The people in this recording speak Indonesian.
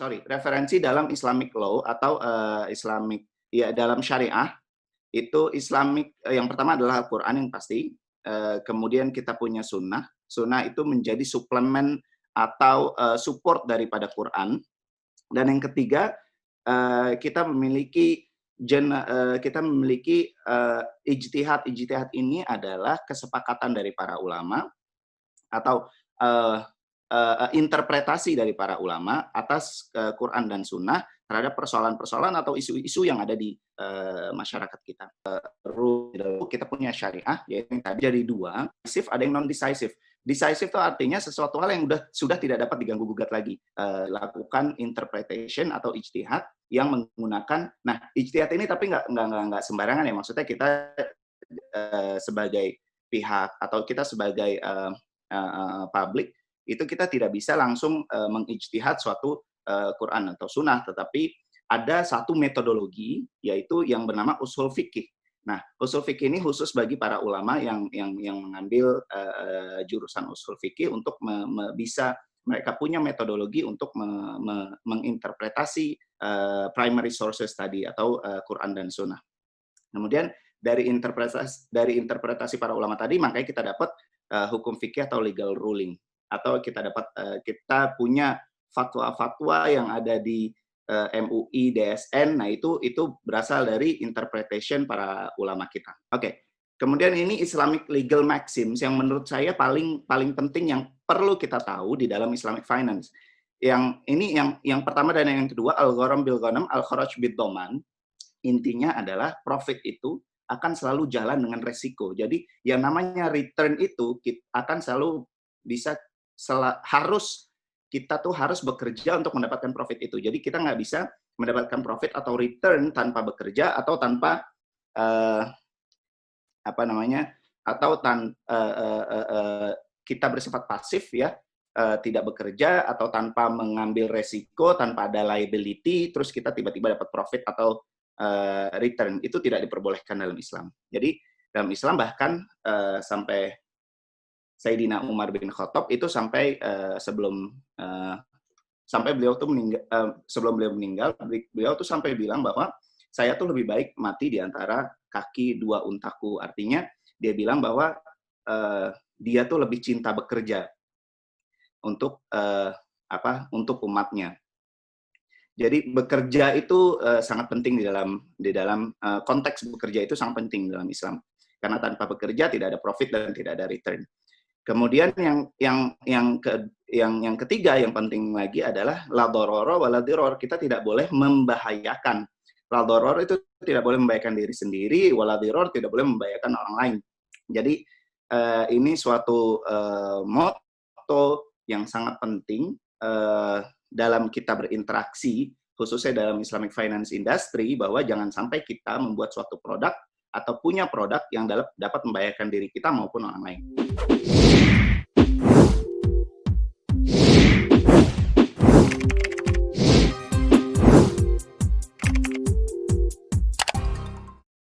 referensi dalam Islamic law atau Islamic ya dalam syariah itu Islamic yang pertama adalah Al-Qur'an yang pasti, kemudian kita punya sunnah. Sunnah itu menjadi suplemen atau support daripada Quran. Dan yang ketiga, kita memiliki kita memiliki ijtihad. Ijtihad ini adalah kesepakatan dari para ulama atau interpretasi dari para ulama atas Quran dan Sunnah terhadap persoalan-persoalan atau isu-isu yang ada di masyarakat kita. Lalu kita punya syariah, yaitu yang tadi jadi dua, decisive ada yang non-decisive. Decisive itu artinya sesuatu hal yang sudah tidak dapat diganggu-gugat lagi. Lakukan interpretation atau ijtihad yang menggunakan, nah ijtihad ini tapi nggak sembarangan ya, maksudnya kita sebagai pihak atau kita sebagai publik, itu kita tidak bisa langsung mengijtihad suatu Quran atau Sunnah, tetapi ada satu metodologi, yaitu yang bernama usul fikih. Nah, usul fikih ini khusus bagi para ulama yang mengambil jurusan usul fikih untuk bisa mereka punya metodologi untuk menginterpretasi primary sources tadi atau Quran dan Sunnah. Kemudian dari interpretasi para ulama tadi, makanya kita dapat hukum fikih atau legal ruling, atau kita punya fatwa-fatwa yang ada di MUI, DSN. Nah itu berasal dari interpretation para ulama kita. Oke. Kemudian ini Islamic legal maxims yang menurut saya paling penting yang perlu kita tahu di dalam Islamic finance. Yang pertama dan yang kedua, al-gharam bil ghanam, al-kharaj bid dhaman. Intinya adalah profit itu akan selalu jalan dengan resiko. Jadi yang namanya return itu akan selalu kita tuh harus bekerja untuk mendapatkan profit itu. Jadi kita nggak bisa mendapatkan profit atau return tanpa bekerja atau tanpa kita bersifat pasif ya, tidak bekerja atau tanpa mengambil resiko, tanpa ada liability, terus kita tiba-tiba dapat profit atau return. Itu tidak diperbolehkan dalam Islam. Jadi dalam Islam bahkan sampai Sayyidina Umar bin Khattab itu sampai beliau tuh meninggal, sebelum beliau meninggal, beliau tuh sampai bilang bahwa saya tuh lebih baik mati di antara kaki dua untaku. Artinya dia bilang bahwa dia tuh lebih cinta bekerja untuk umatnya. Jadi bekerja itu sangat penting di dalam konteks bekerja itu sangat penting dalam Islam. Karena tanpa bekerja tidak ada profit dan tidak ada return. Kemudian yang ketiga yang penting lagi adalah la darara wa la dirar. Kita tidak boleh membahayakan. La darar itu tidak boleh membahayakan diri sendiri, wa la dirar tidak boleh membahayakan orang lain. Jadi ini suatu motto yang sangat penting dalam kita berinteraksi, khususnya dalam Islamic finance industry, bahwa jangan sampai kita membuat suatu produk atau punya produk yang dapat membahayakan diri kita maupun orang lain.